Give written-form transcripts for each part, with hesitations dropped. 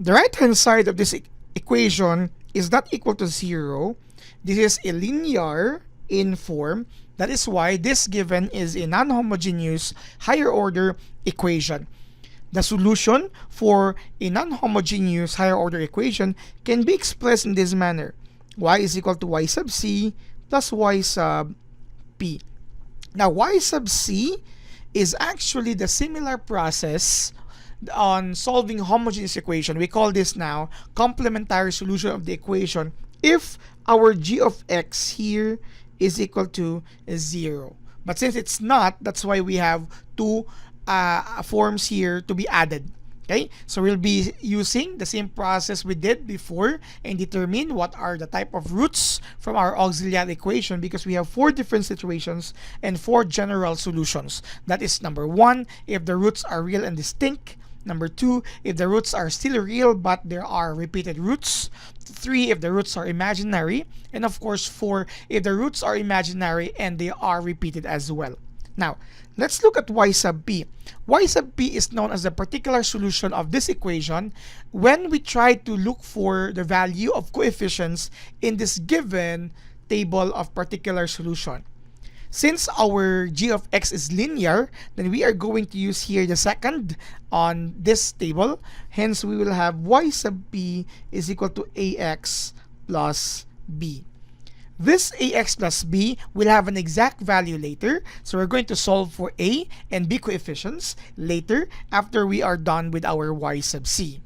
The right-hand side of this equation is not equal to 0. This is a linear in form. That is why this given is a non-homogeneous higher order equation. The solution for a non-homogeneous higher order equation can be expressed in this manner. Y is equal to y sub c plus y sub p. Now, y sub c is actually the similar process on solving homogeneous equation. We call this now complementary solution of the equation if our g of x here is equal to 0. But since it's not, that's why we have two forms here to be added. Okay, so we'll be using the same process we did before and determine what are the type of roots from our auxiliary equation, because we have 4 different situations and 4 general solutions. That is number 1, if the roots are real and distinct. Number 2, if the roots are still real but there are repeated roots. 3, if the roots are imaginary. And of course 4, if the roots are imaginary and they are repeated as well. Now, let's look at y sub p. Y sub p is known as the particular solution of this equation when we try to look for the value of coefficients in this given table of particular solution. Since our g of x is linear, then we are going to use here the second on this table. Hence, we will have y sub p is equal to ax plus b. This ax plus b will have an exact value later, so we're going to solve for a and b coefficients later after we are done with our y sub c.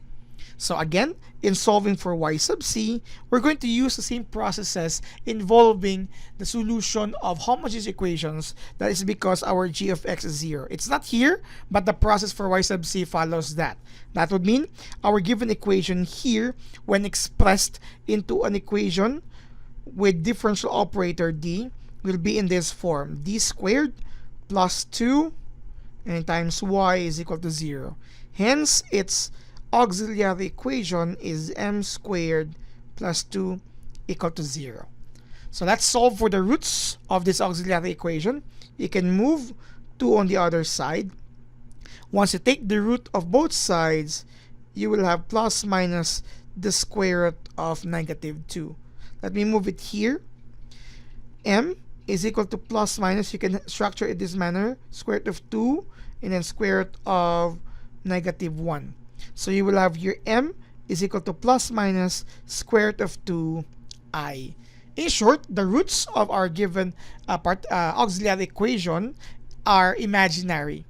So again, in solving for y sub c, we're going to use the same processes involving the solution of homogeneous equations. That is because our g of x is 0. It's not here, but the process for y sub c follows that. That would mean our given equation here, when expressed into an equation with differential operator d, will be in this form: d squared plus 2 and times y is equal to 0. Hence, its auxiliary equation is m squared plus 2 equal to 0. So let's solve for the roots of this auxiliary equation. You can move 2 on the other side. Once you take the root of both sides, you will have plus minus the square root of negative 2. Let me move it here. M is equal to plus minus. You can structure it this manner: square root of 2 and then square root of negative 1. So you will have your m is equal to plus minus square root of 2i. In short, the roots of our given auxiliary equation are imaginary.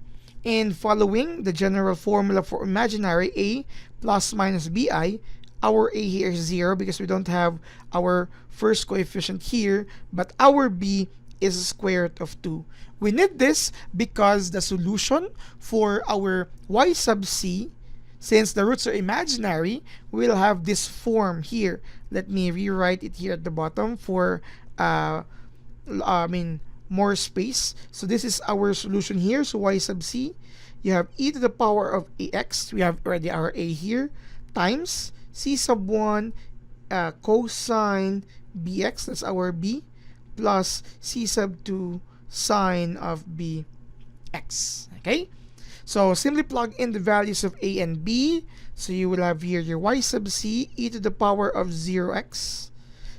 In following the general formula for imaginary, a plus minus bi, our a here is 0 because we don't have our first coefficient here, but our b is square root of 2. We need this because the solution for our y sub c, since the roots are imaginary, we'll have this form here. Let me rewrite it here at the bottom for more space. So this is our solution here. So y sub c, you have e to the power of ax. We have already our a here, times c sub 1 cosine bx, that's our b, plus c sub 2 sine of bx. Okay? So simply plug in the values of a and b. So you will have here your y sub c, e to the power of 0x,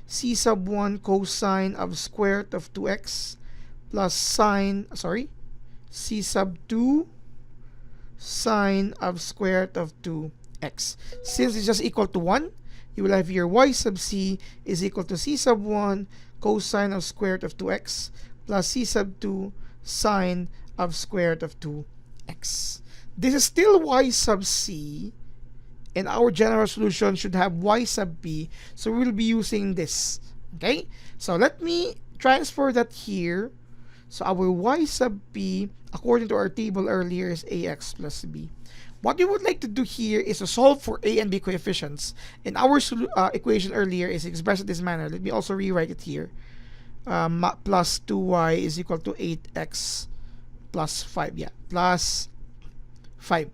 c sub 1 cosine of square root of 2x, plus c sub 2 sine of square root of 2x. Since it's just equal to 1, you will have here y sub c is equal to c sub 1 cosine of square root of 2x plus c sub 2 sine of square root of 2x. This is still y sub c, and our general solution should have y sub p, so we will be using this. Okay, so let me transfer that here. So our y sub p, according to our table earlier, is ax plus b. What we would like to do here is to solve for a and b coefficients. And our equation earlier is expressed in this manner. Let me also rewrite it here. Plus 2y is equal to 8x plus 5. Yeah, plus 5.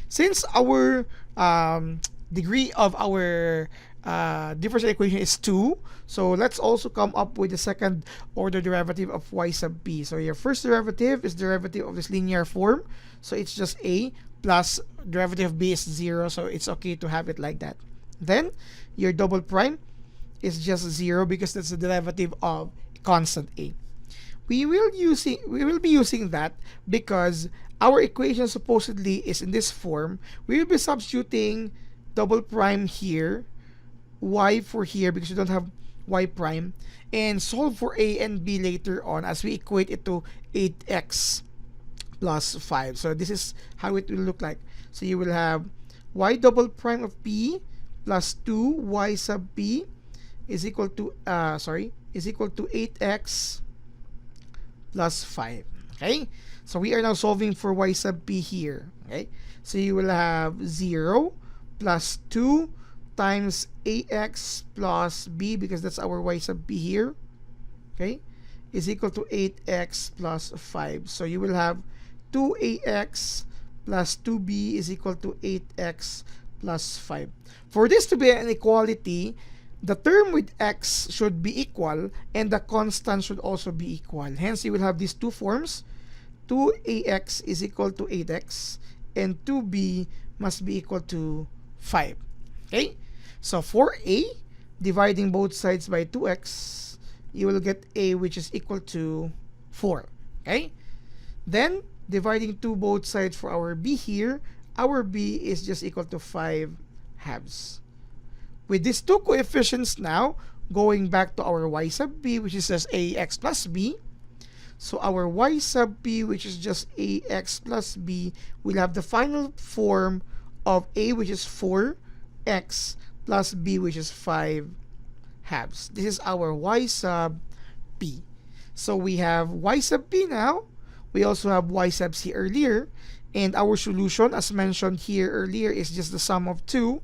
Since our degree of our differential equation is 2. So let's also come up with the second order derivative of y sub b. So your first derivative is derivative of this linear form. So it's just a plus derivative of b is 0. So it's okay to have it like that. Then your double prime is just 0 because that's the derivative of constant a. We will be using that because our equation supposedly is in this form. We will be substituting double prime here, y for here because we don't have y prime, and solve for a and b later on as we equate it to 8x plus 5. So this is how it will look like. So you will have y double prime of b plus 2y sub b is equal to 8x plus 5. Okay, so we are now solving for y sub b here. Okay, so you will have 0 plus 2 times ax plus b, because that's our y sub b here, okay, is equal to 8x plus 5. So you will have 2ax plus 2b is equal to 8x plus 5. For this to be an equality, the term with x should be equal and the constant should also be equal. Hence, you will have these two forms. 2ax is equal to 8x and 2b must be equal to 5. Okay? So for a, dividing both sides by 2x, you will get a which is equal to 4. Okay? Then, dividing both sides for our b here, our b is just equal to 5 halves. With these two coefficients now, going back to our y sub b, which is just ax plus b, so our y sub b, which is just ax plus b, will have the final form of a, which is 4x, plus b, which is 5 halves. This is our y sub b. So we have y sub b now. We also have y sub c earlier. And our solution, as mentioned here earlier, is just the sum of 2.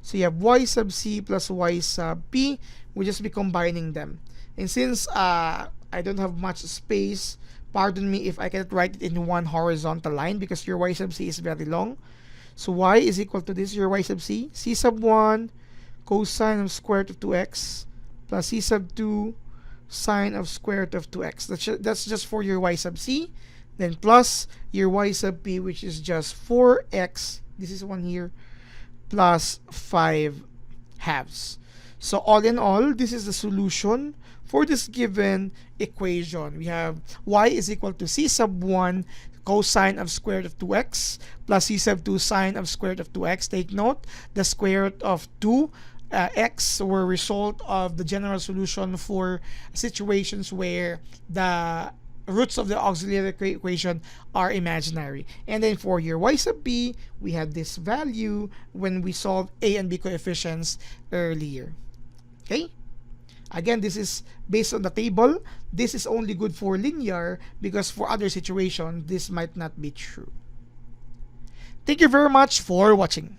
So you have y sub c plus y sub b. We'll just be combining them. And since I don't have much space, pardon me if I cannot write it in one horizontal line because your y sub c is very long. So y is equal to this, your y sub c, c sub 1 cosine of square root of 2x plus c sub 2 sine of square root of 2x. That's just for your y sub c. Then plus your y sub b, which is just 4x, this is one here, plus 5 halves. So all in all, this is the solution for this given equation. We have y is equal to c sub 1 cosine of square root of 2x plus c sub 2 sine of square root of 2x. Take note, the square root of 2x were result of the general solution for situations where the roots of the auxiliary equation are imaginary. And then for your y sub b, we had this value when we solved a and b coefficients earlier. Okay? Again, this is based on the table. This is only good for linear because for other situations, this might not be true. Thank you very much for watching.